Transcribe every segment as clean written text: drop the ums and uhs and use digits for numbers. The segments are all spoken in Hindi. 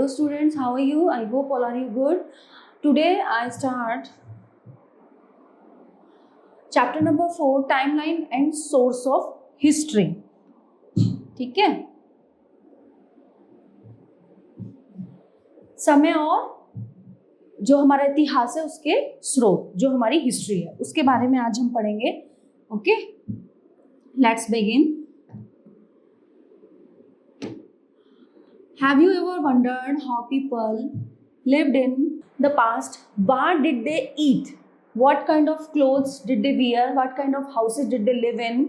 Hello students, how are you? I hope all are you good. Today I start chapter number 4, timeline and source of history. ठीक है, समय और जो हमारा इतिहास है उसके स्रोत, जो हमारी हिस्ट्री है उसके बारे में आज हम पढ़ेंगे. Okay, let's begin. Have you ever wondered how people lived in the past? What did they eat? What kind of clothes did they wear? What kind of houses did they live in?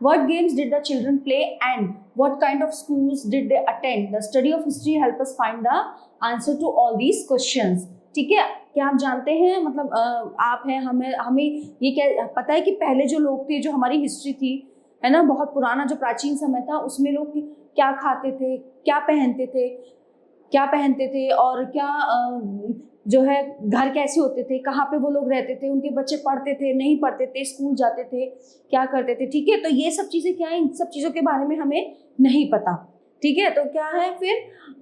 What games did the children play? And what kind of schools did they attend? The study of history help us find the answer to all these questions. ठीक है, क्या आप जानते हैं, मतलब आप हैं, हमें ये क्या पता है कि पहले जो लोग थे, जो हमारी हिस्ट्री थी, है ना, बहुत पुराना जो प्राचीन समय था, उसमें लोग क्या खाते थे, क्या पहनते थे और क्या जो है घर कैसे होते थे, कहाँ पे वो लोग रहते थे, उनके बच्चे पढ़ते थे नहीं पढ़ते थे, स्कूल जाते थे, क्या करते थे. ठीक है, तो ये सब चीज़ें क्या है, इन सब चीज़ों के बारे में हमें नहीं पता. ठीक है, तो क्या है फिर,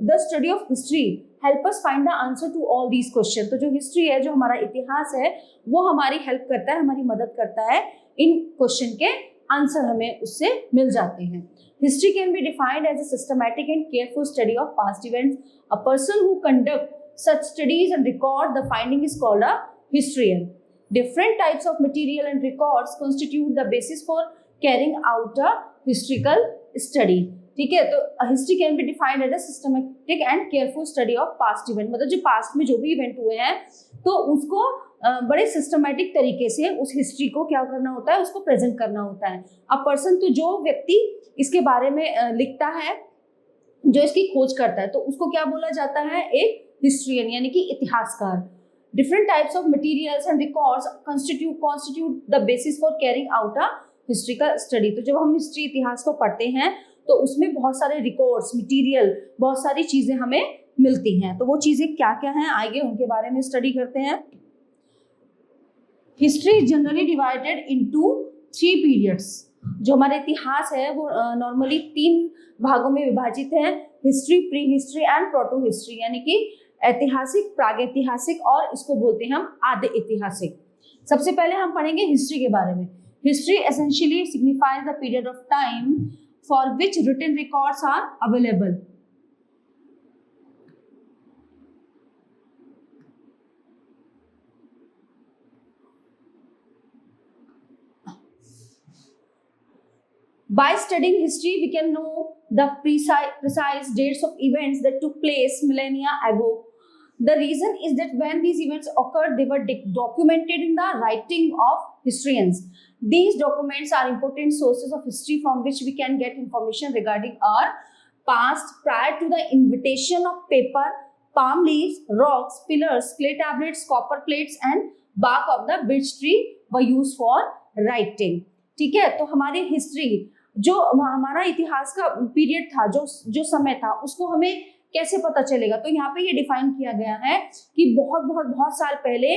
the study of history help us find the answer to all these question. तो जो हिस्ट्री है, जो हमारा इतिहास है, वो हमारी हेल्प करता है, हमारी मदद करता है, इन क्वेश्चन के आंसर हमें उससे मिल जाते हैं. History can be defined as a systematic and careful study of past events. A person who conducts such studies and record the finding is called a historian. Different types of material and records constitute the basis for carrying out a historical study. ठीक है, तो history can be defined as a systematic and careful study of past event. मतलब जो पास्ट में जो भी इवेंट हुए हैं, तो उसको बड़े सिस्टमेटिक तरीके से उस हिस्ट्री को क्या करना होता है, उसको प्रेजेंट करना होता है. अब पर्सन, तो जो व्यक्ति इसके बारे में लिखता है, जो इसकी खोज करता है, तो उसको क्या बोला जाता है, एक हिस्ट्रियन, यानी कि इतिहासकार. Different types of materials and records constitute the basis for carrying out a historical study. तो जब हम हिस्ट्री, इतिहास को पढ़ते हैं, तो उसमें बहुत सारे रिकॉर्ड्स, मटेरियल, बहुत सारी चीजें हमें मिलती हैं. तो वो चीजें क्या क्या हैं, आगे उनके बारे में स्टडी करते हैं. History is generally divided into 3 periods. जो हमारा इतिहास है वो नॉर्मली 3 भागों में विभाजित है. History, pre history and proto history, यानी कि ऐतिहासिक, प्रागैतिहासिक और इसको बोलते हैं हम आदि ऐतिहासिक. सबसे पहले हम पढ़ेंगे हिस्ट्री के बारे में. History essentially signifies the period of time for which written records are available. By studying history, we can know the precise dates of events that took place millennia ago. The reason is that when these events occurred, they were documented in the writing of historians. These documents are important sources of history from which we can get information regarding our past. Prior to the invention of paper, palm leaves, rocks, pillars, clay tablets, copper plates and bark of the birch tree were used for writing. ठीक है, तो हमारी हिस्ट्री, जो हमारा इतिहास का पीरियड था, जो समय था, उसको हमें कैसे पता चलेगा. तो यहाँ पे ये डिफाइन किया गया है कि बहुत साल पहले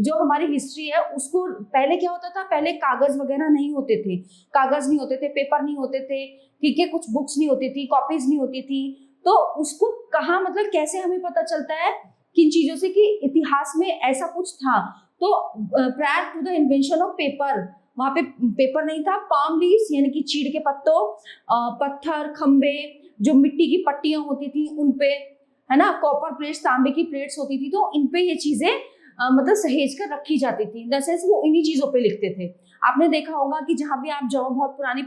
जो हमारी हिस्ट्री है, उसको पहले क्या होता था, पहले कागज वगैरह नहीं होते थे, कागज नहीं होते थे, पेपर नहीं होते थे, ठीक है, कुछ बुक्स नहीं होती थी, कॉपीज नहीं होती थी. तो उसको कहाँ, मतलब कैसे हमें पता चलता है किन चीजों से कि इतिहास में ऐसा कुछ था. तो prior to the invention of paper, वहां पे पेपर नहीं था. पाम लीव्स, यानी कि चीड़ के पत्तों, पत्थर, खंबे, जो मिट्टी की पट्टियां होती थी उन पे, है ना, कॉपर प्लेट्स, तांबे की प्लेट्स होती थी, तो इन पे ये चीजें मतलब सहेज कर रखी जाती थी. दरअसल वो इन्हीं चीजों पे लिखते थे. आपने देखा होगा कि जहां भी आप जाओ, बहुत पुरानी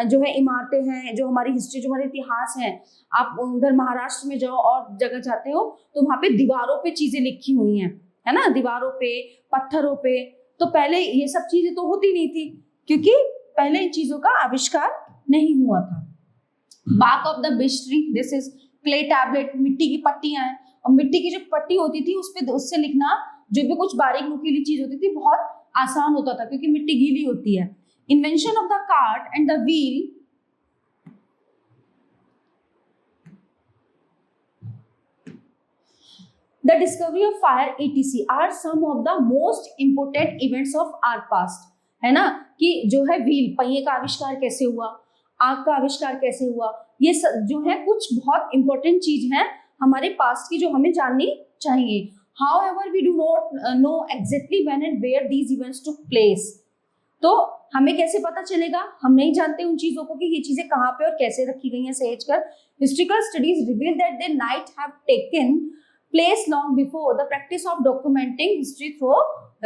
जो है इमारतें हैं, जो हमारी हिस्ट्री, जो हमारे इतिहास है, आप उधर महाराष्ट्र में जाओ और जगह जाते हो, तो वहां पे दीवारों पे चीजें लिखी हुई हैं, है ना, दीवारों पे, पत्थरों पे. तो पहले ये सब चीजें तो होती नहीं थी, क्योंकि पहले इन चीजों का आविष्कार नहीं हुआ था. Bark of the birch tree, this is clay tablet, मिट्टी की पट्टियां हैं, और मिट्टी की जो पट्टी होती थी उससे लिखना, जो भी कुछ बारीक नुकीली चीज होती थी, बहुत आसान होता था, क्योंकि मिट्टी गीली होती है. Invention of the cart and the wheel, the discovery of fire etc are some of the most important events of our past. है ना, कि जो है व्हील, पहिए का आविष्कार कैसे हुआ, आग का आविष्कार कैसे हुआ, ये जो है कुछ बहुत इंपॉर्टेंट चीज है हमारे पास्ट की जो हमें जाननी चाहिए। However, we do not know exactly when and where these events took place. तो हमें कैसे पता चलेगा, हम नहीं जानते उन चीजों को कि ये चीजें कहाँ पे और कैसे रखी गई हैं सहेज कर। Historical studies reveal that they night have taken place long before the practice of documenting history through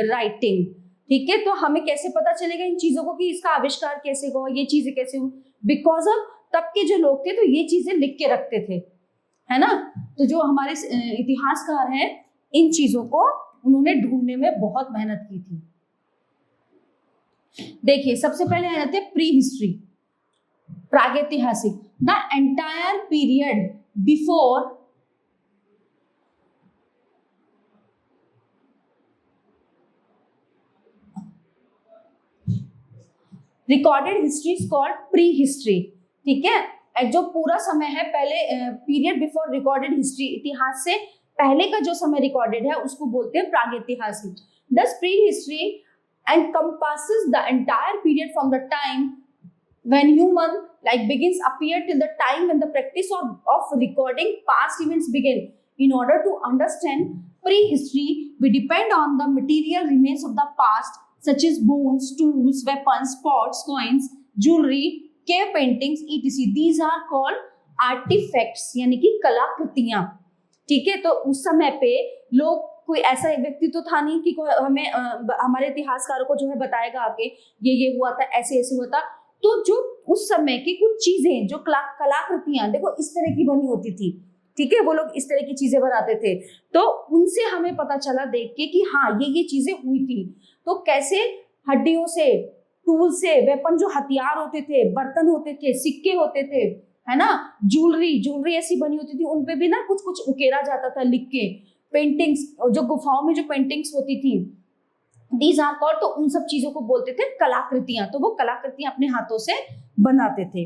writing. ठीक है, तो हमें कैसे पता चलेगा इन चीजों को कि इसका आविष्कार कैसे हुआ, ये चीजें कैसे हुई? बिकॉज ऑफ तब के जो लोग थे तो ये चीजें लिख के रखते थे, है ना। तो जो हमारे इतिहासकार हैं इन चीजों को उन्होंने ढूंढने में बहुत मेहनत की थी। देखिए सबसे पहले आ जाते हैं प्री हिस्ट्री, प्रागैतिहासिक। The entire period before recorded history is called pre history. ठीक है, जो पूरा समय है पहले पीरियड बिफोर रिकॉर्डेड हिस्ट्री, इतिहास से पहले का जो समय रिकॉर्डेड है उसको बोलते हैं प्रागैतिहासिक। दस pre history encompasses the entire period from the time when human begins appear till the time when the practice of recording past events begin. In order to understand prehistory, we depend on the material remains of the past such as bones, tools, weapons, pots, coins, jewelry, cave paintings, etc. These are called artifacts, यानी कि कलाकृतियां। ठीक है, तो उस समय पे लोग, कोई ऐसा व्यक्ति तो था नहीं कि कोई हमें हमारे इतिहासकारों को जो है बताएगा आके ये हुआ था, ऐसे ऐसे हुआ था। तो जो उस समय की कुछ चीजें जो कलाकृतियां देखो इस तरह की बनी होती थी, ठीक है, वो लोग इस तरह की चीजें बनाते थे, तो उनसे हमें पता चला देख के कि हाँ ये चीजें हुई थी। तो कैसे हड्डियों से, टूल से, वेपन जो हथियार होते थे, बर्तन होते थे, सिक्के होते थे, है ना, ज्वेलरी ऐसी बनी होती थी, उनपे भी ना कुछ कुछ उकेरा जाता था लिख के। पेंटिंग्स, जो गुफाओं में जो पेंटिंग्स होती थी, दीज आर कॉल्ड, तो उन सब चीजों को बोलते थे कलाकृतियां। तो वो कलाकृतियां अपने हाथों से बनाते थे।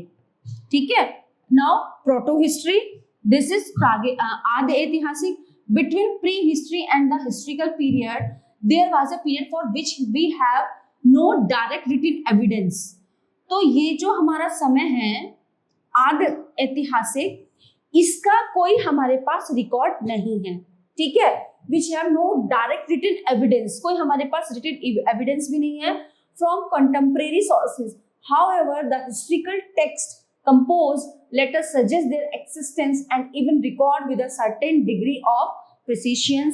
ठीक है, now proto history, this is आदि ऐतिहासिक। Between pre history and the historical period there was a period for which we have no direct written evidence. तो ये जो हमारा समय है आदि ऐतिहासिक, इसका कोई हमारे पास रिकॉर्ड नहीं है। ठीक है, which have no direct written evidence, कोई हमारे पास written evidence भी नहीं है from contemporary sources. However, the historical text composed letters suggest their existence and even record with a certain degree of precision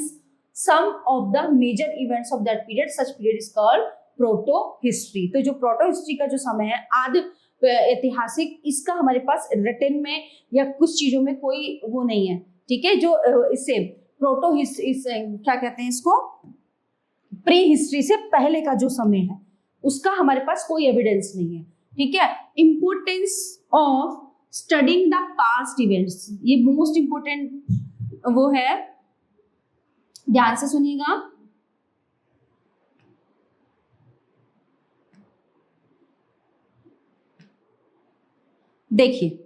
some of the major events of that period. Such period is called proto history. तो जो proto history का जो समय है आदि ऐतिहासिक, इसका हमारे पास रिटन में या कुछ चीजों में कोई वो नहीं है। ठीक है, जो इससे प्रोटो हिस्ट्री, क्या कहते हैं इसको, प्री हिस्ट्री से पहले का जो समय है उसका हमारे पास कोई एविडेंस नहीं है। ठीक है, importance of studying the past events, ये मोस्ट इंपोर्टेंट वो है, ध्यान से सुनिएगा। देखिए,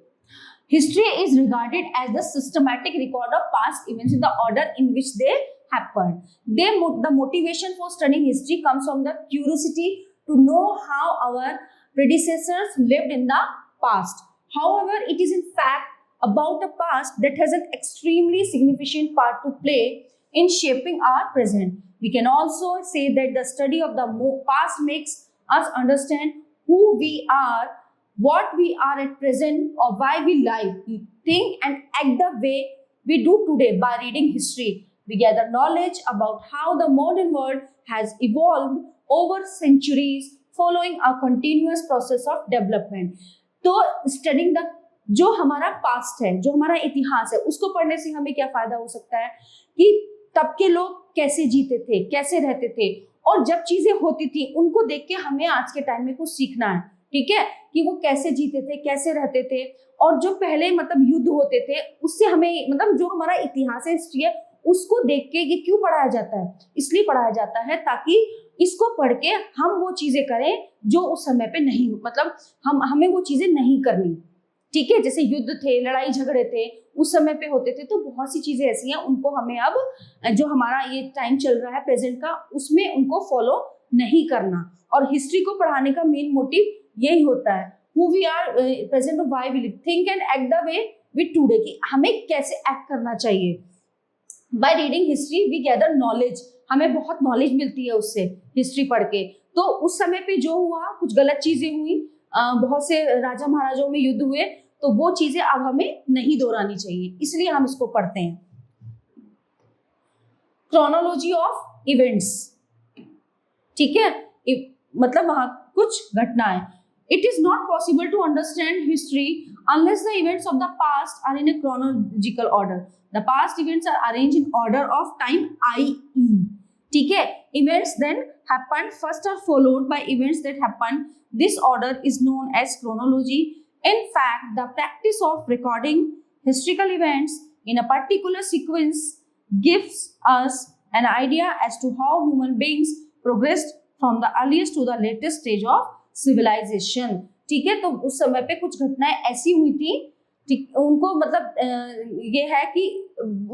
history is regarded as the systematic record of past events in the order in which they happened. The motivation for studying history comes from the curiosity to know how our predecessors lived in the past. However, it is in fact about a past that has an extremely significant part to play in shaping our present. We can also say that the study of the past makes us understand who we are, what we are at present, or why we live, think and act the way we do today. By reading history, we gather knowledge about how the modern world has evolved over centuries following a continuous process of development. तो स्टडिंग द, जो हमारा पास्ट है, जो हमारा इतिहास है, उसको पढ़ने से हमें क्या फायदा हो सकता है कि तब के लोग कैसे जीते थे, कैसे रहते थे, और जब चीजें होती थी उनको देख के हमें आज के टाइम में कुछ सीखना है। ठीक है, कि वो कैसे जीते थे, कैसे रहते थे, और जो पहले मतलब युद्ध होते थे उससे हमें, मतलब जो हमारा इतिहास है, हिस्ट्री है, उसको देख के ये क्यों पढ़ाया जाता है? इसलिए पढ़ाया जाता है ताकि इसको पढ़ के हम वो चीजें करें जो उस समय पे नहीं, मतलब हमें वो चीजें नहीं करनी। ठीक है, जैसे युद्ध थे, लड़ाई झगड़े थे, उस समय पे होते थे, तो बहुत सी चीजें ऐसी हैं उनको हमें अब जो हमारा ये टाइम चल रहा है प्रेजेंट का, उसमें उनको फॉलो नहीं करना। और हिस्ट्री को पढ़ाने का मेन मोटिव यही होता है, who we are, present of why we live, think and act the way with today कि हमें कैसे एक्ट करना चाहिए। By reading history we gather knowledge, हमें बहुत नॉलेज मिलती है उससे हिस्ट्री पढ़ के। तो उस समय पे जो हुआ, कुछ गलत चीजें हुई, बहुत से राजा महाराजाओं में युद्ध हुए, तो वो चीजें अब हमें नहीं दोहरानी चाहिए, इसलिए हम इसको पढ़ते हैं। क्रोनोलॉजी ऑफ इवेंट्स, ठीक है, मतलब वहां कुछ घटनाएं। It is not possible to understand history unless the events of the past are in a chronological order. The past events are arranged in order of time I, ठीक है। Events then happened first are followed by events that happened. This order is known as chronology. In fact, the practice of recording historical events in a particular sequence gives us an idea as to how human beings progressed from the earliest to the latest stage of civilization. ठीक है, तो उस समय पे कुछ घटनाएं ऐसी हुई थी, ठीक, उनको मतलब ये है कि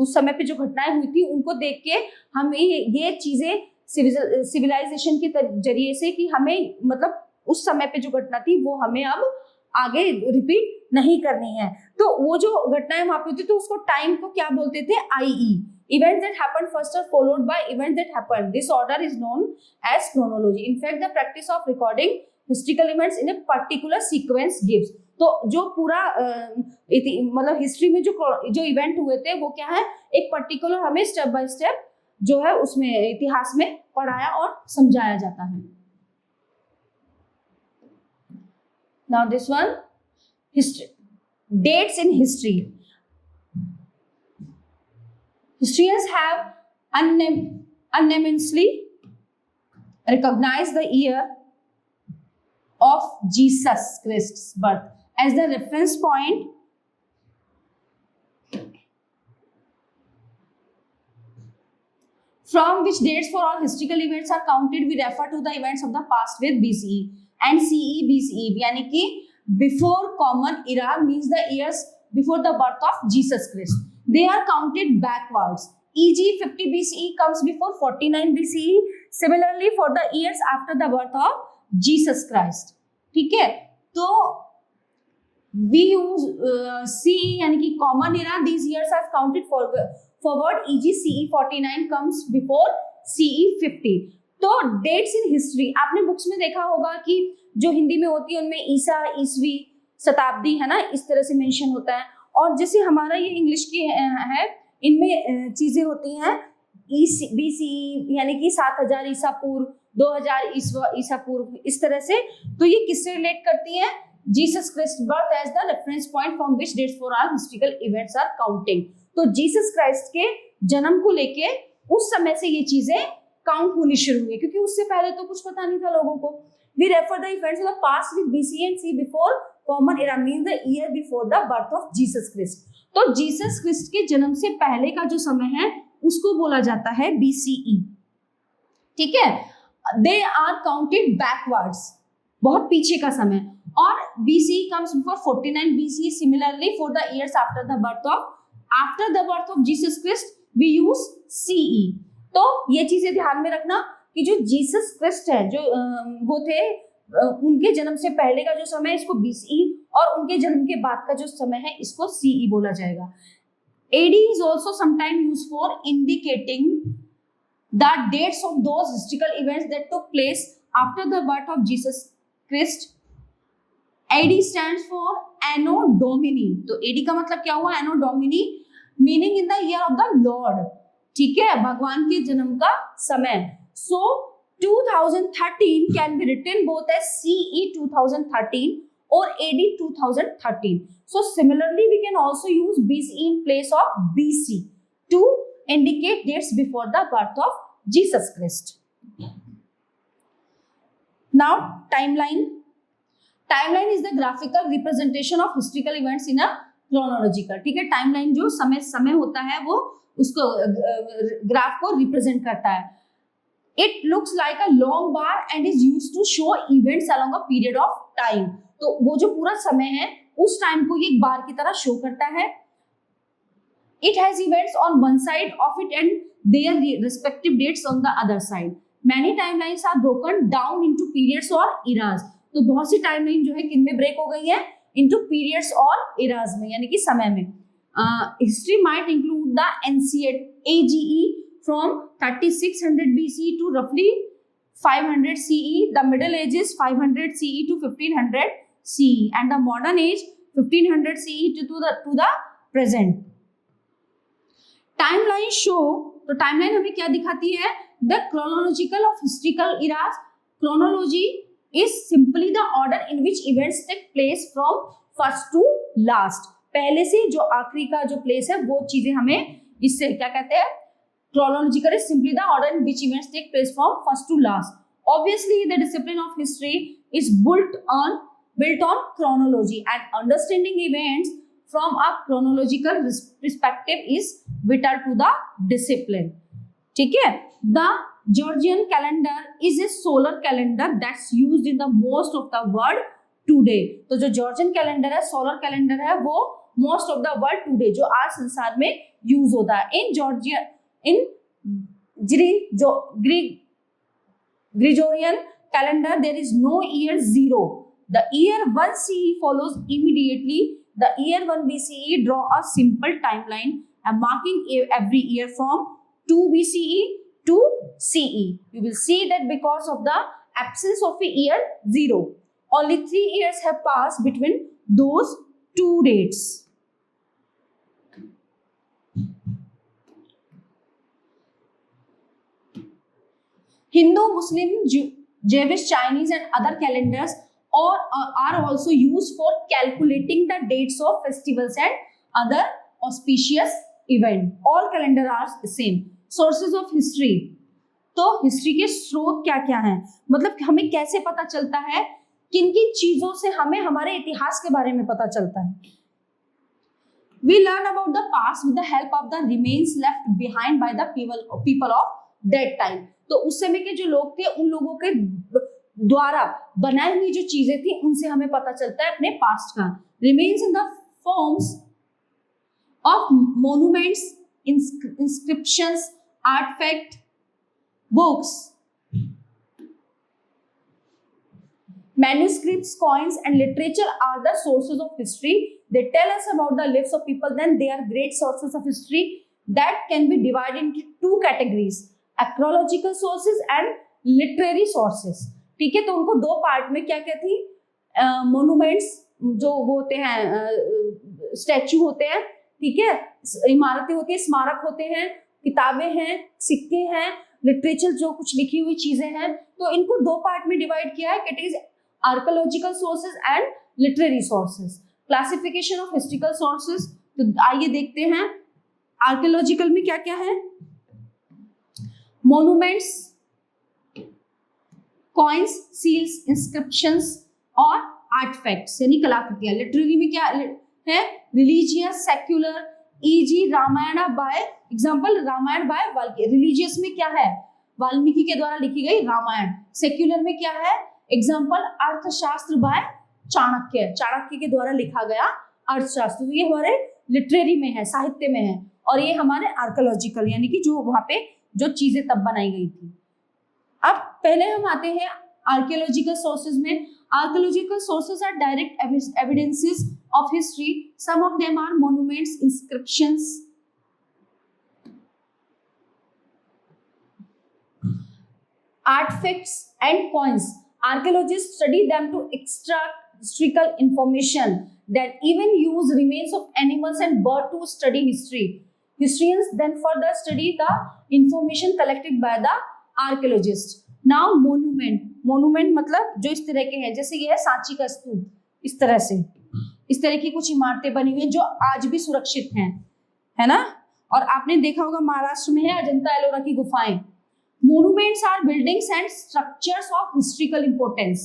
उस समय पे जो घटनाएं हुई थी उनको देख के हम ये चीजें सिविलाइजेशन के जरिए से कि हमें मतलब उस समय पे जो घटना थी वो हमें अब आगे रिपीट नहीं करनी है। तो वो जो घटनाएं वहां पे होती तो उसको टाइम को क्या बोलते थे, ie. Events that happen first are followed by events that happen, this order is known as chronology. In fact the practice of recording historical events in a particular sequence gives, तो जो पूरा मतलब हिस्ट्री में जो इवेंट हुए थे वो क्या है, एक पर्टिकुलर हमें स्टेप बाय स्टेप जो है उसमें इतिहास में पढ़ाया और समझाया जाता है। Now this one, history, dates in history. Historians have unanimously recognized the year of Jesus Christ's birth as the reference point from which dates for all historical events are counted. We refer to the events of the past with BCE and CE BCE, यानी कि before common era means the years before the birth of Jesus Christ. They are counted backwards. E.g. 50 BCE comes before 49 BCE. Similarly for the years after the birth of Jesus Christ. ठीक है, तो we use CE यानी कि common era. These years are counted forward. E.g. CE 49 comes before CE 50. तो डेट्स इन हिस्ट्री आपने बुक्स में देखा होगा कि जो हिंदी में होती है उनमें ईसा, ईसवी, शताब्दी है ना, इस तरह से मेंशन होता है। और जैसे हमारा ये इंग्लिश की है, इनमें चीजें होती हैं BCE यानी कि 7000 ईसा पूर्व, 2000 ईसा पूर्व, इस तरह से। तो ये किससे रिलेट करती हैं, Jesus Christ birth as the reference point from which dates for are historical events are counting. तो जीसस क्राइस्ट के जन्म को लेके उस समय से ये चीजें काउंट होनी शुरू हुई, क्योंकि उससे पहले तो कुछ पता नहीं था लोगों को। We refer the events of the past with BCE and CE before common era means the year before the birth of Jesus Christ. तो जीसस क्राइस्ट के जन्म से पहले का जो समय है उसको बोला जाता है BCE, ठीक है। दे आर काउंटेड बैकवर्ड्स, बहुत पीछे का समय, और BCE comes before 49 BCE. Similarly for the years after the birth of Jesus Christ we use CE. तो ये चीजें ध्यान में रखना कि जो जीसस क्राइस्ट है, जो वो थे, उनके जन्म से पहले का जो समय है इसको BCE, और उनके जन्म के बाद का जो समय है इसको CE बोला जाएगा। AD is also sometimes used for indicating the dates of those historical events that took place after the birth of Jesus Christ. AD stands for Anno Domini. तो AD का मतलब क्या हुआ, Anno Domini, meaning in the year of the Lord, ठीक है, भगवान के जन्म का समय। So 2013 can be written both as CE 2013 or AD 2013. So similarly we can also use BCE in place of BC to indicate dates before the birth of Jesus Christ. Now timeline. Timeline is the graphical representation of historical events in a chronological, ठीक है। टाइमलाइन जो समय होता है वो उसको ग्राफ को रिप्रेजेंट करता है। It looks like a long bar and is used to show events along a period of time. तो वो जो पूरा समय है उस टाइम को ये एक बार की तरह शो करता है। It has events on one side of it and their respective dates on the other side. Many timelines are broken down into periods और इराज। तो बहुत सी टाइमलाइन जो है किन में ब्रेक हो गई है, into periods और eras में, यानी कि समय में. History might include the ancient AGE from 3600 BCE to roughly 500 CE, the Middle Ages 500 CE to 1500 CE, and the modern age 1500 CE to the present. Timeline show, तो टाइमलाइन हमें क्या दिखाती है? The chronological of historical eras. Chronology is simply the order in which events take place from first to last. पहले से जो आखिरी का जो प्लेस है वो चीजें हमें इससे क्या कहते हैं? Chronological is simply the order in which events take place from first to last. Obviously, the discipline of history is built on chronology, and understanding events from a chronological perspective is vital to the discipline. ठीक है? The Georgian calendar is a solar calendar that's used in the most of the world today. तो जो Georgian calendar है, solar calendar है, वो most of the world today, जो आज संसार में use होता है. In Georgia, in Gregorian calendar, there is no year 0. The year 1 CE follows immediately the year 1 BCE. Draw a simple timeline and marking every year from 2 BCE to CE. You will see that because of the absence of a year 0, only 3 years have passed between those two dates. Hindu, Muslim, Jewish, Chinese and other calendars are also used for calculating the dates of festivals and other auspicious events. All calendars are the same. Sources of history. तो हिस्ट्री के स्रोत क्या क्या हैं? मतलब हमें कैसे पता चलता है? किन किन चीजों से हमें हमारे इतिहास के बारे में पता चलता है? We learn about the past with the help of the remains left behind by the people of that time. तो उस समय के जो लोग थे, उन लोगों के द्वारा बनाई हुई जो चीजें थी, उनसे हमें पता चलता है अपने पास्ट का. Remains in the forms of monuments, inscriptions, artifacts, books, manuscripts, coins and literature are the sources of history. They tell us about the lives of people. Then they are great sources of history that can be divided into two categories: archaeological sources and literary sources. ठीक है, तो उनको दो पार्ट में क्या क्या थी? मोन्यूमेंट्स जो होते हैं, स्टैचू होते हैं, ठीक है, इमारतें होती है, स्मारक होते हैं, किताबें हैं, सिक्के हैं, लिटरेचर जो कुछ लिखी हुई चीजें हैं. तो इनको दो पार्ट में डिवाइड किया है, categories archaeological sources and literary sources. Classification of historical sources, तो आइए देखते हैं आर्कियोलॉजिकल में क्या क्या है. मोन्यूमेंट्स, कॉइन्स, सील्स, इंस्क्रिप्शंस और आर्टिफैक्ट्स यानी कलाकृतियां. लिटरेरी में क्या है? Religious, secular, e g. Ramayan by example, Ramayan by Valmiki. Religious में क्या है? वाल्मीकि के द्वारा लिखी गई रामायण. सेक्युलर में क्या है? एग्जाम्पल, अर्थशास्त्र बाय चाणक्य. चाणक्य के द्वारा लिखा गया अर्थशास्त्र. तो ये हमारे लिटरेरी में है, साहित्य में है. और ये हमारे आर्कियोलॉजिकल यानी कि जो वहां पे जो चीजें तब बनाई गई थी. अब पहले हम आते हैं आर्कियोलॉजिकल सोर्सेज में. Archaeological sources are direct evidences of history. Some of them are monuments, inscriptions, artifacts and coins. Archaeologists study them to extract historical information that even use remains of animals and birds to study history. Historians then further study the information collected by the archaeologists. Now monument मतलब जो इस तरह के हैं, जैसे ये है सांची का स्तूप, इस तरह की कुछ इमारतें बनी हुई हैं जो आज भी सुरक्षित हैं, है ना. और आपने देखा होगा महाराष्ट्र में है अजंता एलोरा की गुफाएं. Monuments are buildings and structures of historical importance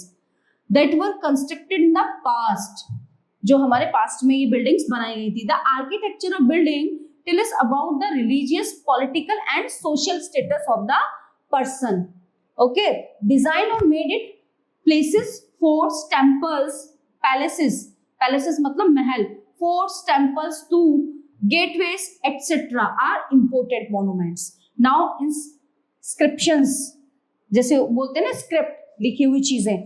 that were constructed in the past. जो हमारे पास्ट में ये बिल्डिंग्स बनाई गई थी. The architecture of building tell us about the religious, political and social status of the person. Okay, design or made it places, forts, temples, palaces. Palaces मतलब महल. Forts, temples, stupa, gateways, etc. are important monuments. Now inscriptions, जैसे बोलते हैं ना स्क्रिप्ट, लिखी हुई चीजें,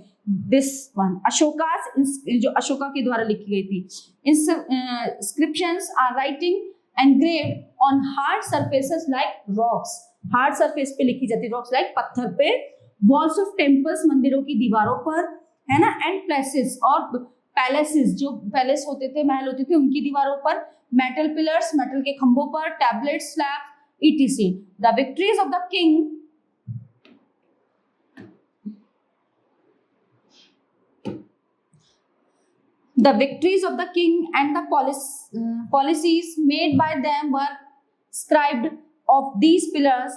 दिस वन अशोका, जो अशोका के द्वारा लिखी गई थी। Inscriptions are writing engraved on hard surfaces like rocks, hard surface पे लिखी जाती है, रॉक्स लाइक पत्थर पे, वॉल्स ऑफ टेम्पल्स मंदिरों की दीवारों पर, है ना, एंड प्लेसेस और पैलेसेस, जो पैलेस होते थे, महल होते थे, उनकी दीवारों पर, मेटल पिलर्स, मेटल के खंभों पर, tablet, slab etc. The victories of the king The victories of the king and the policies made by them were scribed of these pillars.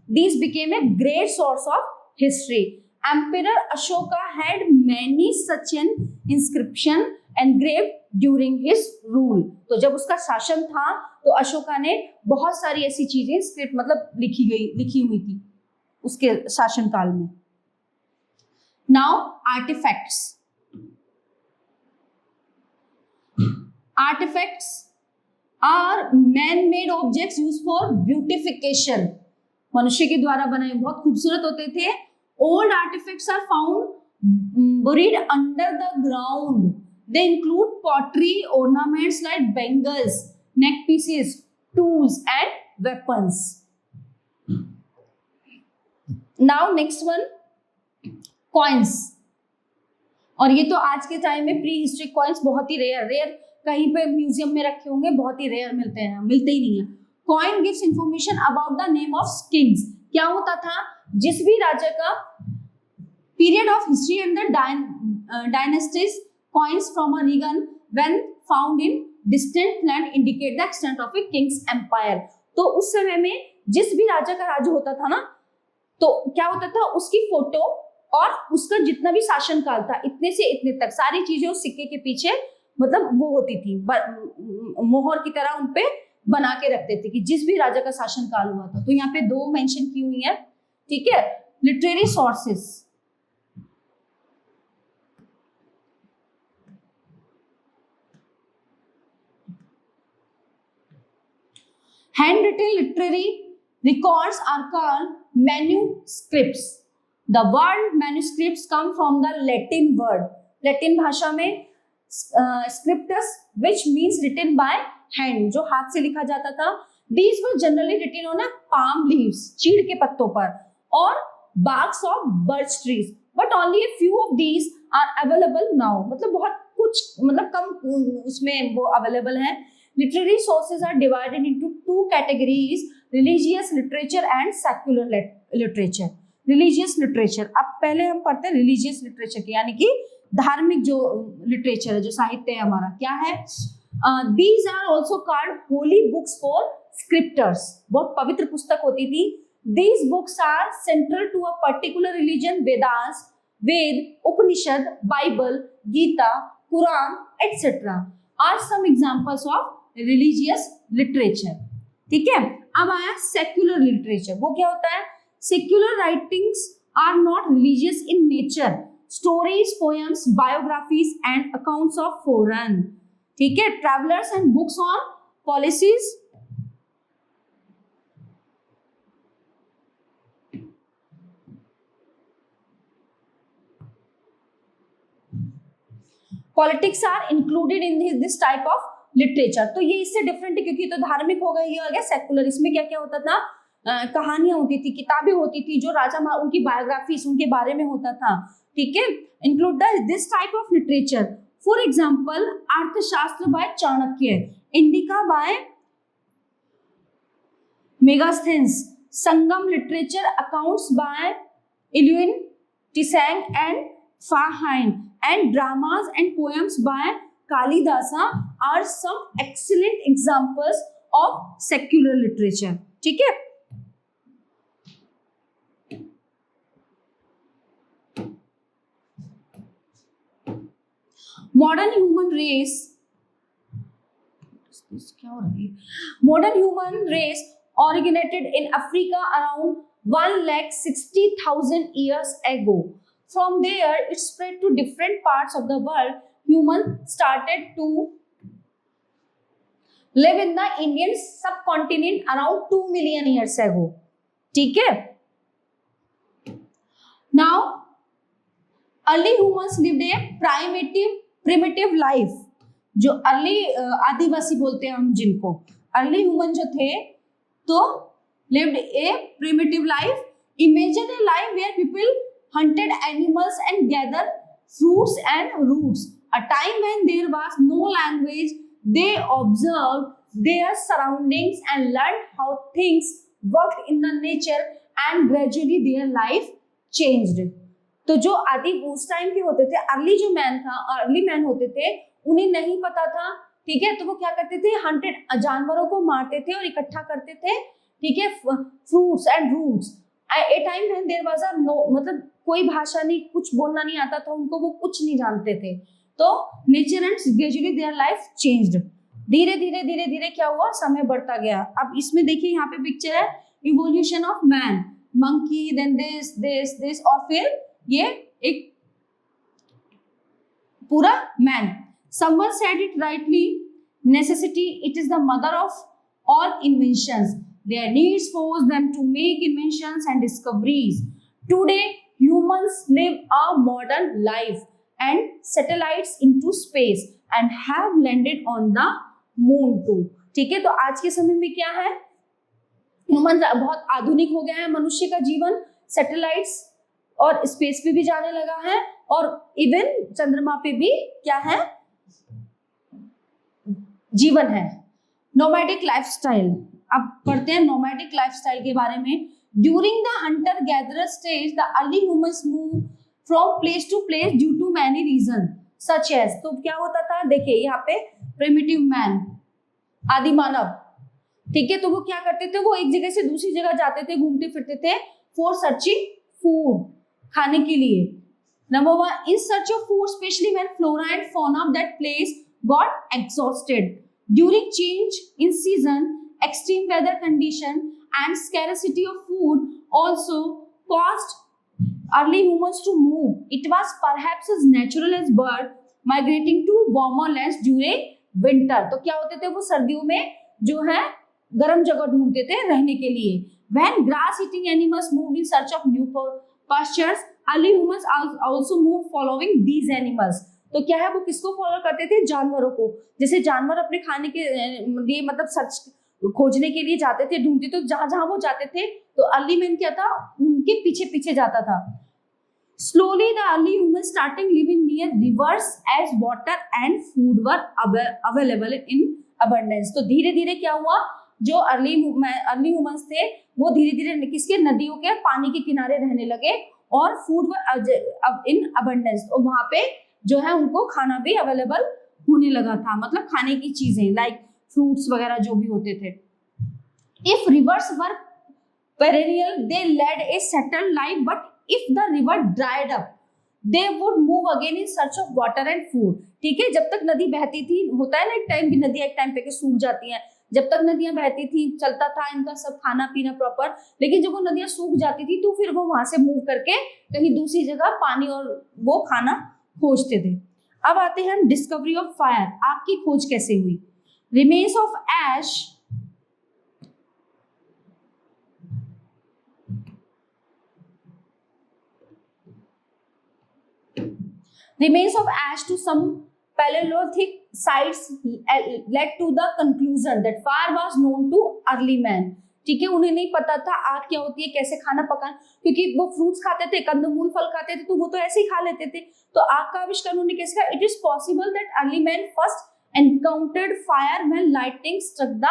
These became a great source of history. Emperor Ashoka had many such an inscription engraved during his rule. तो जब उसका शासन था तो अशोका ने बहुत सारी ऐसी चीजें स्क्रिप्ट मतलब लिखी हुई थी उसके शासन काल में। Now artifacts. Artifacts are man-made objects used for beautification. मनुष्य के द्वारा बनाए बहुत खूबसूरत होते थे। Old artifacts are found buried under the ground. They include pottery, ornaments like bangles, neck pieces, tools, and weapons. Now next one, coins. और ये तो आज के टाइम में प्री हिस्ट्रिक कॉइन्स बहुत ही रेयर कहीं पे म्यूजियम में रखे होंगे, बहुत ही रेयर मिलते हैं, मिलते ही नहीं है। Coin gives information about the name of kings. क्या होता था, जिस भी राजा का period of history and the dynasties, coins from a region when found in distant land indicate the extent of a king's empire. तो उस समय में जिस भी राजा का राज्य होता था ना, तो क्या होता था, उसकी फोटो और उसका जितना भी शासन काल था, इतने से इतने तक सारी चीजें उस सिक्के के पीछे मतलब वो होती थी, मोहर की तरह उनपे बना के रखते थे कि जिस भी राजा का शासन काल हुआ था। तो यहाँ पे दो मेंशन की हुई है, ठीक है। Literary sources, handwritten literary records are called manuscripts. The word manuscripts come from the Latin word. Latin भाषा में scriptus, which means written by hand, जो हाथ से लिखा जाता था। These were generally written on a palm leaves, चीड़ के पत्तों पर, और barks of birch trees. But only a few of these are available now. मतलब बहुत कुछ, मतलब कम उसमें वो available है। Literary sources are divided into two categories: religious literature and secular literature. Religious literature, अब पहले हम पढ़ते हैं religious literature की, यानी कि धार्मिक जो लिटरेचर है, जो साहित्य है हमारा, क्या है? These are also called holy books for scripters. बहुत पवित्र पुस्तक होती थी। These books are central to a particular religion: Vedas, Ved, Upanishad, Bible, Gita, Quran, etc. are some examples of religious literature. ठीक है, अब आया सेक्युलर लिटरेचर। वो क्या होता है? Secular writings are not religious in nature, stories, poems, biographies and accounts of foreign, ठीक है, travellers and books on policies, politics are included in this type of literature. तो ये इससे डिफरेंट है क्योंकि तो धार्मिक हो गया, ये आ गया सेकुलर। इसमें क्या क्या होता था? कहानियां होती थी, किताबें होती थी, जो राजा उनकी बायोग्राफीज उनके बारे में होता था, ठीक है। Include this type of literature, for example Arthashastra by Chanakya, Indica by Megasthenes, Sangam literature, accounts by Hiuen Tsang and Fahien, and dramas and poems by Kalidasa are some excellent examples of secular literature. ठीक है, modern human race, क्या हो रहा है? Modern human race originated in Africa around 1,60,000 years ago. From there, it spread to different parts of the world. Humans started to live in the Indian subcontinent around 2 million years ago. ठीक है, now early humans lived a primitive life. जो अर्ली आदिवासी बोलते हैं हम जिनको, अर्ली ह्यूमन जो थे तो lived a primitive life. Imagine a life where people hunted animals and gathered fruits and roots. A time when there was no language, they observed their surroundings and learned how things worked in the nature, and gradually their life changed. तो जो आदि उस टाइम के होते थे, अर्ली जो मैन था, अर्ली मैन होते थे, उन्हें नहीं पता था, ठीक है, तो वो क्या करते थे, हंटेड जानवरों को मारते थे और इकट्ठा करते थे, ठीक है, fruits and roots. A time when there was a no, मतलब कोई भाषा नहीं, कुछ बोलना नहीं आता था उनको, वो कुछ नहीं जानते थे। तो nature and gradually their life changed. धीरे धीरे धीरे धीरे क्या हुआ, समय बढ़ता गया। अब इसमें देखिए यहाँ पे पिक्चर है evolution of man, monkey, then this this this, और फिर ये एक पूरा man. Someone said it rightly, necessity it is the mother of all inventions, their needs force them to make inventions and discoveries. Today humans live a modern life and satellites into space and have landed on the moon too. ठीक है, तो आज के समय में क्या है, ह्यूमन बहुत आधुनिक हो गया है, मनुष्य का जीवन सैटेलाइट्स और स्पेस पे भी जाने लगा है, और इवन चंद्रमा पे भी क्या है, जीवन है। नोमैडिक लाइफस्टाइल, अब पढ़ते हैं नोमैडिक लाइफस्टाइल के बारे में। During the hunter gatherer stage the early humans move from place to place due to many reason such as. तो क्या होता था, देखिए यहाँ पे प्रिमिटिव मैन, आदि मानव, ठीक है, तो वो क्या करते थे, वो एक जगह से दूसरी जगह जाते थे, घूमते फिरते थे फॉर सर्चिंग फूड, खाने के लिए। Number one, in search of food specially when flora and fauna of that place got exhausted during change in season, extreme weather condition and scarcity of food also caused early humans to move. It was perhaps as natural as bird migrating to warmer lands during winter. तो क्या होते थे, वो सर्दियों में जो है गर्म जगह ढूंढते थे रहने के लिए। When grass eating animals moved in search of new pastures, early humans also moved following these animals. तो क्या है, वो किसको फॉलो करते थे, जानवरों को। जैसे जानवर अपने खाने के लिए मतलब सर्च खोजने के लिए जाते थे, ढूंढते, तो जहां जहां वो जाते थे तो अर्ली मैन क्या था, उनके पीछे पीछे जाता था। Slowly the early human starting living near rivers as water and food were available in abundance. तो धीरे धीरे क्या हुआ, जो अर्ली ह्यूमंस थे वो धीरे धीरे किसके, नदियों के पानी के किनारे रहने लगे, और फूड वर इन अबंडेंस, और वहां पे जो है उनको खाना भी अवेलेबल होने लगा था, मतलब खाने की चीजें लाइक फ्रूट्स वगैरह जो भी होते थे। If rivers were perennial they led a settled life, but if the river dried up they would move again in search of water and food. ठीक है, जब तक नदी बहती थी, होता है ना एक टाइम की नदी एक टाइम पे के सूख जाती हैं, जब तक नदियां बहती थी चलता था इनका सब खाना पीना प्रॉपर, लेकिन जब वो नदियां सूख जाती थी तो फिर वो वहां से मूव करके कहीं दूसरी जगह पानी और वो खाना खोजते थे। अब आते हैं डिस्कवरी ऑफ फायर, आग की खोज कैसे हुई। Remains of ash to some Paleolithic sites led to the conclusion that fire was known to early man. ठीक है, उन्हें नहीं पता था आग क्या होती है, कैसे खाना पकाना, क्योंकि वो फ्रूट्स खाते थे, कंदमूल फल खाते थे, तो वो तो ऐसे ही खा लेते थे। तो आग का आविष्कार उन्होंने कैसे किया। It is possible that early man first encountered fire when lightning struck the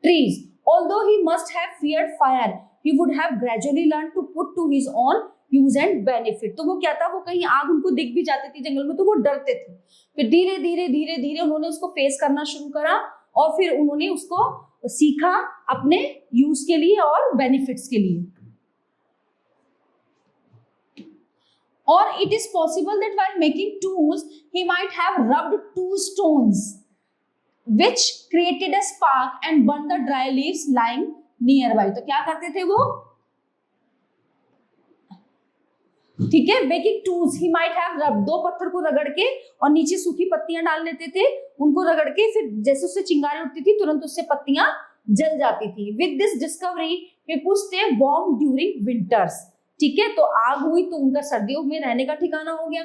trees. Although he must have feared fire, he would have gradually learned to put to his own use and benefit. तो वो क्या था, वो कहीं आग उनको दिख भी जाती थी जंगल में तो वो डरते थे, फिर धीरे धीरे धीरे धीरे उन्होंने उसको फेस करना शुरू करा, और फिर उन्होंने उसको सीखा अपने यूज के लिए और बेनिफिट्स के लिए। Or it is possible that while making tools, he might have rubbed two stones, which created a spark and burned the dry leaves lying nearby. तो क्या करते थे वो, ठीक है, making tools, he might have rubbed, दो पत्थर को रगड़ के और नीचे सूखी पत्तियां डाल लेते थे, उनको रगड़ के फिर जैसे उससे चिंगारी उठती थी तुरंत उससे पत्तियां जल जाती थी। With this discovery, he could stay warm during winters. ठीक है, तो आग हुई तो उनका सर्दियों में रहने का ठिकाना हो गया।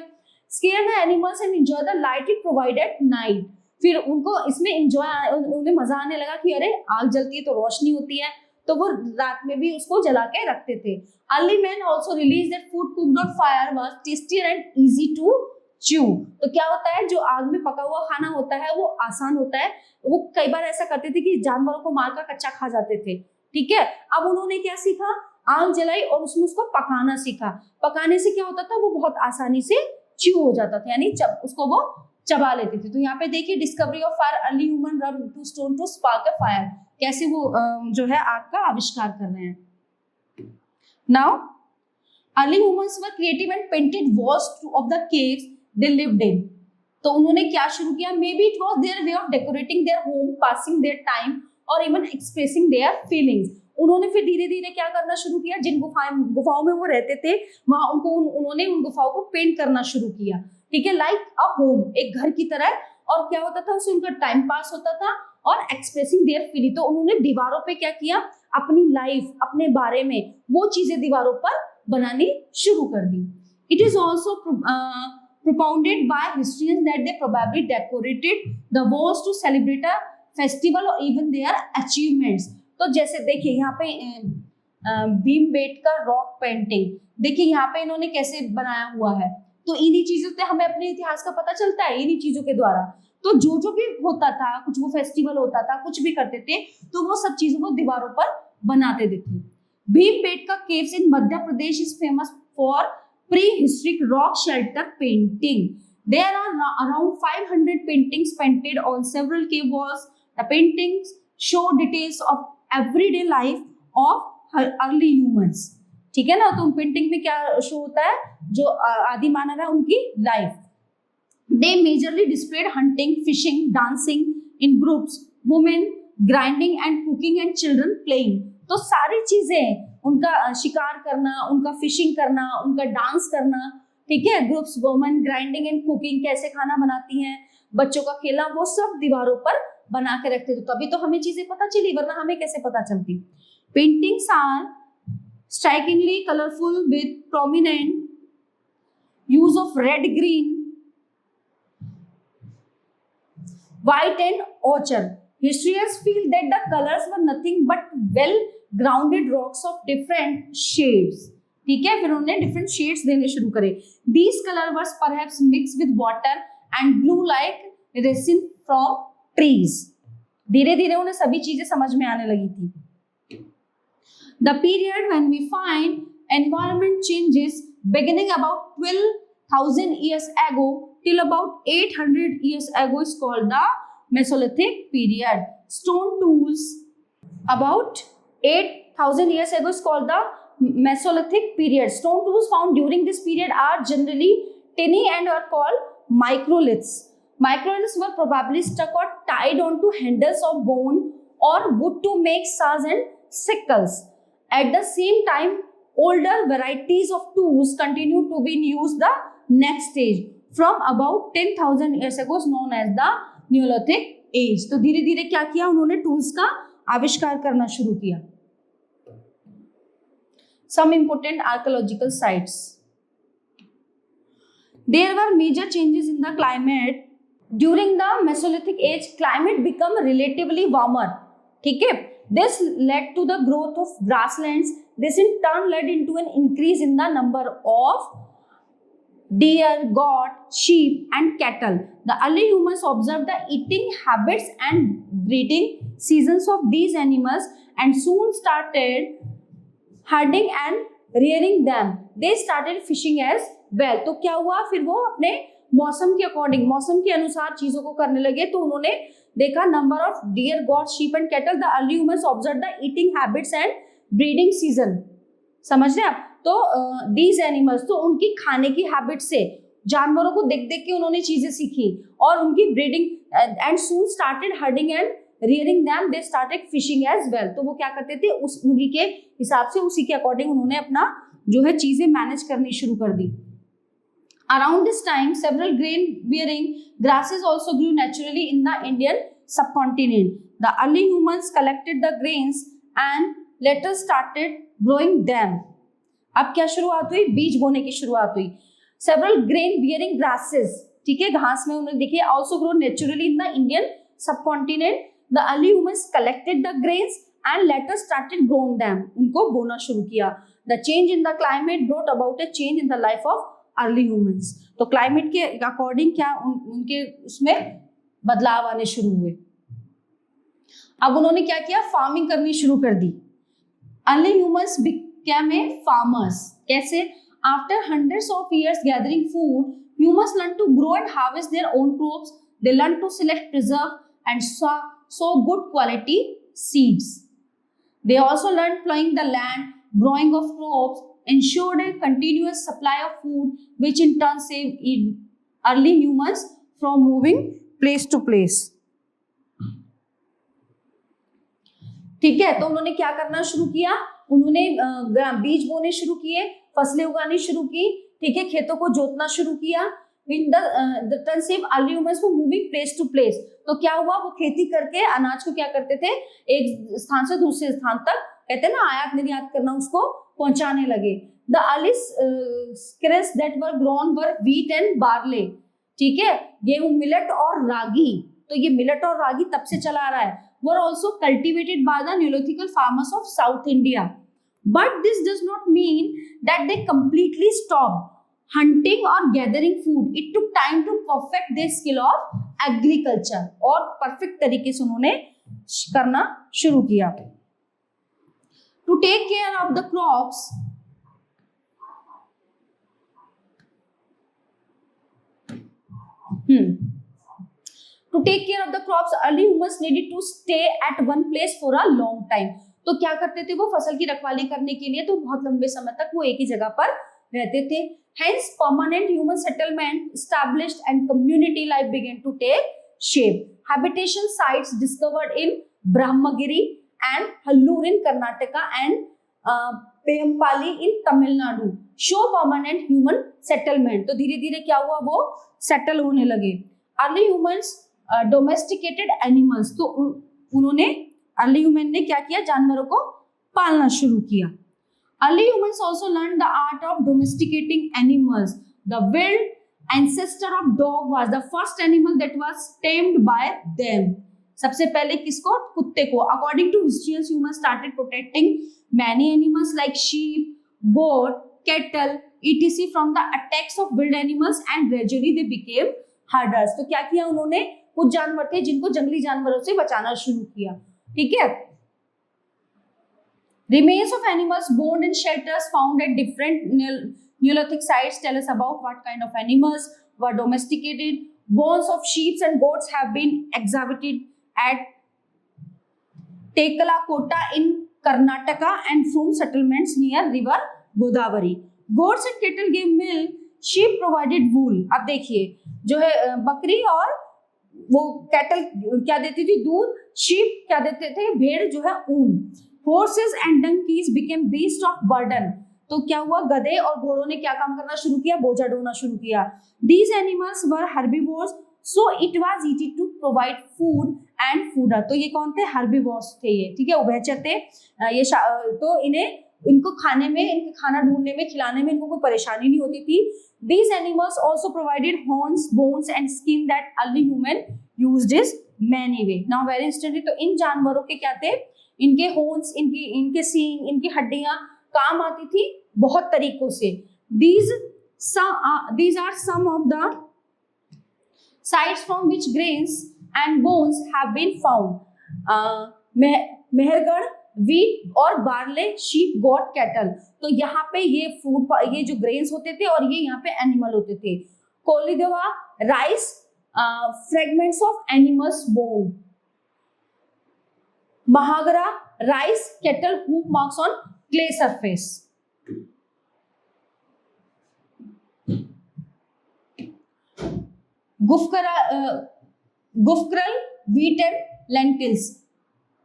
Square the animals and enjoy the light it provide at night, फिर उनको इसमें एंजॉय, उन्हें मजा आने लगा कि अरे आग जलती है तो रोशनी होती है, तो वो रात में भी उसको जला के रखते थे। Early man also realise that food cooked on fire was tastier and easy to chew. तो क्या होता है, जो आग में पका हुआ खाना होता है वो आसान होता है। वो कई बार ऐसा करते थे कि जानवरों को मारकर कच्चा खा जाते थे, ठीक है। अब उन्होंने क्या सीखा, आग जलाई और उसमें उसको पकाना सीखा। पकाने से क्या होता था, वो बहुत आसानी से च्यू हो जाता था, यानी उसको वो चबा लेते थे। तो यहाँ पे देखिए, discovery of fire, early human rub two stone to spark a fire, कैसे वो जो है आग का आविष्कार कर रहे हैं। Now early humans were creative and painted walls of the caves they lived in. तो उन्होंने क्या शुरू किया, may be it was their way of decorating their home, passing their time और इवन एक्सप्रेसिंग देयर फीलिंग्स। उन्होंने फिर धीरे धीरे क्या करना शुरू किया, जिन गुफाओं में वो रहते थे वहां उन्होंने उन गुफाओं को पेंट करना शुरू किया, ठीक है, लाइक अ होम, एक घर की तरह। और क्या होता था, उससे उनका टाइम पास होता था और एक्सप्रेसिंग देयर फीलिंग। तो उन्होंने दीवारों पे क्या किया, अपनी लाइफ, अपने बारे में वो चीजें दीवारों पर बनानी शुरू कर दी। It is also propounded by historians that they probably decorated the walls to celebrate a festival or even their achievements। तो जैसे देखिए यहाँ पे भीमबेटका रॉक पेंटिंग, देखिए यहाँ पे इन्होंने कैसे बनाया हुआ है। तो इन्हीं चीजों से हमें अपने इतिहास का पता चलता है, इन्हीं चीजों के द्वारा। तो जो भी होता था, कुछ वो फेस्टिवल होता था, कुछ भी करते थे, तो वो सब चीजों को दीवारों पर बनाते थे। Bhimbetka caves in Madhya Pradesh is famous for prehistoric rock shelter painting. There are around 500 paintings painted on several cave walls. The paintings show details of everyday life of early humans. ठीक है ना, तो उन पेंटिंग में क्या शो होता है, जो आदि मानव है उनकी life. They majorly displayed hunting, fishing, dancing in groups, women grinding and cooking and children playing. तो सारी चीजें, उनका शिकार करना, उनका फिशिंग करना, उनका डांस करना, ठीक है, groups, women grinding and cooking, कैसे खाना बनाती हैं, बच्चों का खेलना, वो सब दीवारों पर बना के रखते थे। तभी तो हमें चीजें पता चली, वरना हमें कैसे पता चलती। Paintings are strikingly colourful with prominent use of red, green, white and ochre. Historians feel that the colors were nothing but well grounded rocks of different shades. ठीक है, फिर उन्होंने different shades देने शुरू करे। These color was perhaps mixed with water and glue like resin from trees. धीरे धीरे उन्हें सभी चीजें समझ में आने लगी थी। The period when we find environment changes beginning about 12,000 years ago till about 800 years ago is called the Mesolithic period. Stone tools about 8,000 years ago is called the Mesolithic period. Stone tools found during this period are generally tiny and are called microliths. Microliths were probably stuck or tied onto handles of bone or wood to make saws and sickles. At the same time, older varieties of tools continued to be in use. The next stage from about 10,000 years ago is known as the Neolithic age. तो धीरे धीरे क्या किया उन्होंने, टूल्स का आविष्कार करना शुरू किया। Some important archaeological sites. There were major changes in the climate during the Mesolithic age. Climate became relatively warmer. ठीक है, this led to the growth of grasslands. This in turn led into an increase in the number of deer, goat, sheep and cattle. The early humans observed the eating habits and breeding seasons of these animals and soon started herding and rearing them. They started fishing as well. तो क्या हुआ, फिर वो अपने मौसम के अकॉर्डिंग, मौसम के अनुसार चीजों को करने लगे। तो उन्होंने देखा number of dear, got, sheep and cattle. The early humans observe the eating habits and breeding season. समझ रहे आप, तो दीज एनिमल्स, तो उनकी खाने की हैबिट से, जानवरों को देख देख के उन्होंने चीजें सीखी और उनकी breeding and soon started herding and rearing them. They started fishing as well. तो वो क्या करते थे, उस उन्हीं के हिसाब से, उसी के अकॉर्डिंग उन्होंने अपना जो है चीजें मैनेज करनी शुरू कर दी। Around this time, several grain-bearing grasses also grew naturally in the Indian subcontinent. The early humans collected the grains and later started growing them. अब क्या शुरुआत हुई, बीज बोने की शुरुआत हुई। सेवरल ग्रेन बियरिंग ग्रासेस, ठीक है, घास में उन्होंने देखिए also grow naturally in the Indian subcontinent. The early humans collected the grains and later started growing them, उनको बोना शुरू किया। The change in the climate brought about A change in the life of early humans. तो क्लाइमेट के अकॉर्डिंग क्या उनके उसमें बदलाव आने शुरू हुए। अब उन्होंने क्या किया, फार्मिंग करनी शुरू कर दी। Early humans became a farmers. कैसे? After hundreds of years gathering food, humans learn to grow and harvest their own crops. They learn to select, preserve and sow good quality seeds. They also learn plowing the land, growing of crops, ensured a continuous supply of food, which in turn saved early humans from moving place to place. ठीक है, तो उन्होंने क्या करना शुरू किया, उन्होंने बीज बोने शुरू किए, फसलें उगानी शुरू की, ठीक है, खेतों को जोतना शुरू किया। Early humans moving place to place, तो क्या हुआ, वो खेती करके अनाज को क्या करते थे, एक स्थान से दूसरे स्थान तक, कहते हैं ना आयात निर्यात करना, उसको पहुंचाने लगे। The early crops that were grown were wheat and barley, ठीक है, गेहूं, मिलेट और रागी। तो ये मिलेट और रागी तब से चला आ रहा है। Were also cultivated by the neolithic farmers of south India, but this does not mean that they completely stopped hunting or gathering food. It took time to perfect their skill of agriculture, और perfect तरीके से उन्होंने करना शुरू किया। To take care of the crops, to take care of the crops, early humans needed to stay at one place for a long time. तो क्या करते थे वो, फसल की रखवाली करने के लिए तो बहुत लंबे समय तक वो एक ही जगह पर रहते थे। Hence permanent human settlement established and community life began to take shape. Habitation sites discovered in Brahmagiri and Hallur in Karnataka and Payyampali in Tamil Nadu show permanent human settlement. तो धीरे धीरे क्या हुआ, वो सेटल होने लगे। Early humans domesticated animals, तो उन्होंने अर्ली ह्यूमन ने क्या किया, जानवरों को पालना शुरू किया। Early humans also learn the art of domesticating animals. The wild ancestor of dog was the first animal that was tamed by them. सबसे पहले किसको, कुत्ते को। According to historians, humans started protecting many animals like sheep, goat, cattle etc from the attacks of wild animals and gradually they became herders. तो क्या किया उन्होंने, कुछ जानवर थे जिनको जंगली जानवरों से बचाना शुरू किया, ठीक है। Remains of animals born in shelters found at different Neolithic sites tell us about what kind of animals were domesticated. Bones of sheep and goats have been exhibited at Tekalakota in Karnataka and from settlements near river Godavari. Goats and cattle gave milk, sheep provided wool. अब देखिए जो है बकरी और वो कैटल क्या देती थी, दूध, शीप क्या देते थे, भेड़ जो है ऊन। Horses and donkeys became beasts of burden. तो क्या हुआ, गधे और घोड़ों ने क्या काम करना शुरू किया, बोझा ढोना शुरू किया। These animals were herbivores, so it was easy to provide food and fodder. तो ये कौन थे, herbivores थे ये, ठीक है, उभयचर थे ये। तो इनको खाने में, इनके खाना ढूंढने में, खिलाने में इनको कोई परेशानी नहीं होती थी। These animals also provided horns, bones and skin that early human used in many way. Now very interesting, तो इन जानवरों के क्या थे, इनके horns, इनके सींग, इनकी हड्डियां काम आती थी बहुत तरीकों से। These are some of the sites from which grains and bones have been found. Mehrgarh, wheat और बार्ले, शीप, गोट, कैटल। तो यहाँ पे ये फूड, ये जो ग्रेन्स होते थे और ये यहाँ पे एनिमल होते थे। Koldihwa, rice, fragments of animals bone. Mahagara, rice, cattle, hoof marks on clay surface. Gufkral, wheat and lentils.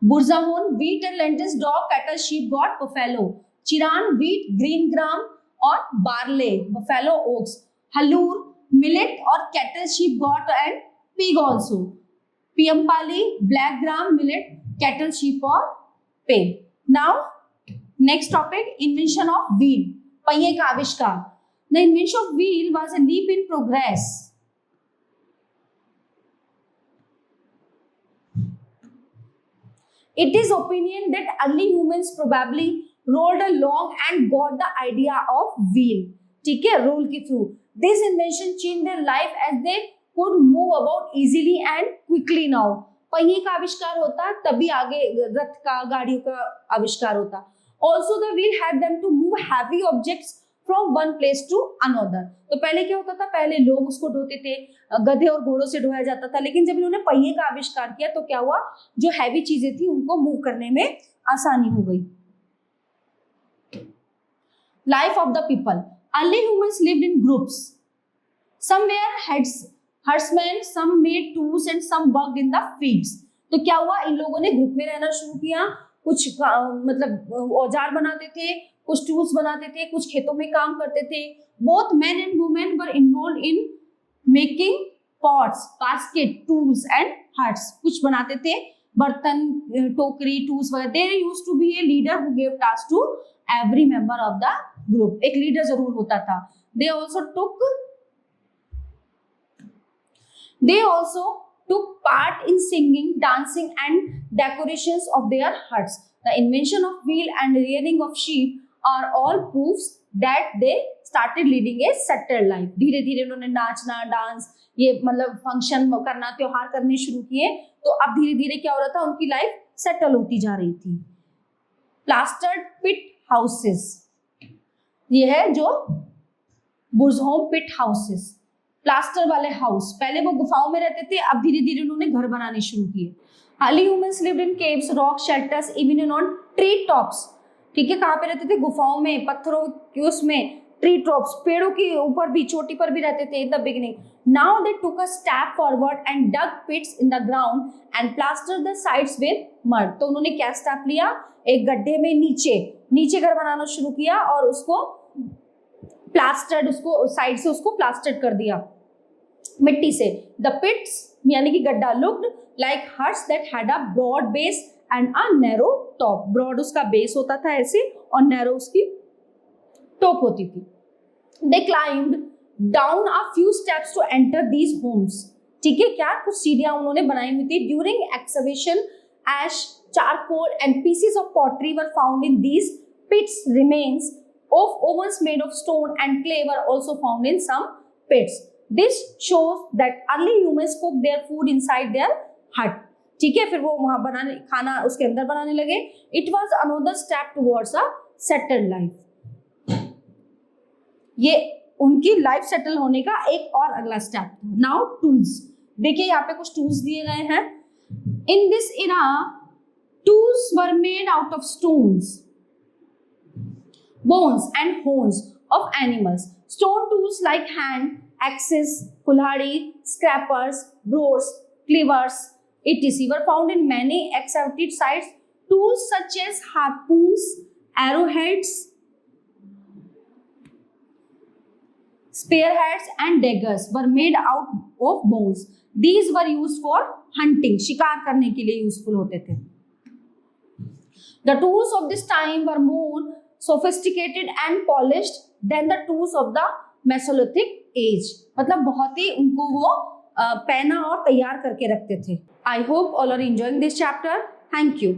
Burzahom, wheat and lentils, dog, cattle, sheep, goat, buffalo. Chirand, wheat, green gram और barley, buffalo, oats. Hallur, millet और cattle, sheep, goat and pig also. Paiyampalli, black gram, millet, cattle, sheep और pig. Now next topic, invention of wheel. पहिए का आविष्कार. The invention of wheel was a leap in progress. It is opinion that early humans probably rolled along and got the idea of wheel. ठीक है, roll के through. This invention changed their life as they could move about easily and quickly now. पहिए का आविष्कार होता तभी आगे रथ का, गाड़ियों का आविष्कार होता. Also the wheel had them to move heavy objects from one place to another. तो पहले क्या होता था, पहले लोग उसको ढोते थे, गधे और घोड़ों से ढोया जाता था, लेकिन जब इन्होंने पहिए का आविष्कार किया तो क्या हुआ, जो हैवी चीजें थी उनको मूव करने में आसानी हो गई. Life of the people. Early humans lived in groups. Some were herdsmen, some made tools and some worked in the fields. तो क्या हुआ, इन लोगों ने ग्रुप में रहना शुरू किया, कुछ मतलब औजार बनाते थे, कुछ टूल्स बनाते थे, कुछ खेतों में काम करते थे. Both men and women were involved in making pots, basket, tools and huts. कुछ बनाते थे, बर्तन, टोकरी, टूल्स वगैरह. There used to be a leader who gave tasks to every member of the group. एक लीडर जरूर होता था. They also took part in singing, dancing and decorations of their huts. The invention of wheel and rearing of sheep are all proofs that they started leading a settled life. धीरे धीरे उन्होंने नाचना, डांस, ये मतलब फंक्शन करना, त्योहार करने शुरू किए. तो अब धीरे धीरे क्या हो रहा था, उनकी लाइफ सेटल होती जा रही थी. प्लास्टर्ड पिट हाउसेस, ये है जो बुर्जहोम पिट हाउसेस, प्लास्टर वाले हाउस. पहले वो गुफाओं में रहते थे, अब धीरे धीरे उन्होंने घर बनाने शुरू किए. Early humans lived in caves, rock shelters, even on tree tops. ठीक है, कहाँ पे रहते थे, गुफाओं में, पत्थरों के उसमें, ट्री टॉप्स, पेड़ों के ऊपर भी, चोटी पर भी रहते थे. In the beginning, now they took a step forward and dug pits in the ground and plaster the sides with mud. तो उन्होंने क्या स्टेप लिया, एक गड्ढे में नीचे घर बनाना शुरू किया और उसको प्लास्टर्ड, उसको साइड से उसको प्लास्टर्ड कर दिया मिट्टी से. द पिट्स यानी कि गड्ढा looked like huts that had a broad base and a narrow top. Broad उसका बेस होता था ऐसे और नैरो उसकी टॉप होती थी. They climbed down a few steps to enter these homes. ठीक है, क्या कुछ सीढ़ियां उन्होंने बनाई हुई थी. During excavation ash, charcoal and pieces of pottery were found in these pits. Remains of ovens made of stone and clay were also found in some pits. This shows that early humans cooked their food inside their hut. ठीक है, फिर वो वहां बनाने, खाना उसके अंदर बनाने लगे. It was another step towards a settled life. ये उनकी लाइफ सेटल होने का एक और अगला स्टेप था. Now tools. देखिए यहाँ पे कुछ टूल्स दिए गए हैं. In this era, tools were made out of stones, bones and horns of animals. Stone tools like hand axes, kulhadi, scrapers, broads, cleavers, etc. were found in many excavated sites. Tools such as harpoons, arrowheads, spearheads and daggers were made out of bones. These were used for hunting. शिकार करने के लिए यूजफुल होते थे. The tools of this time were more sophisticated and polished than the tools of the Mesolithic age. मतलब बहुत ही उनको वो पहना और तैयार करके रखते थे. I hope all are enjoying this chapter. Thank you.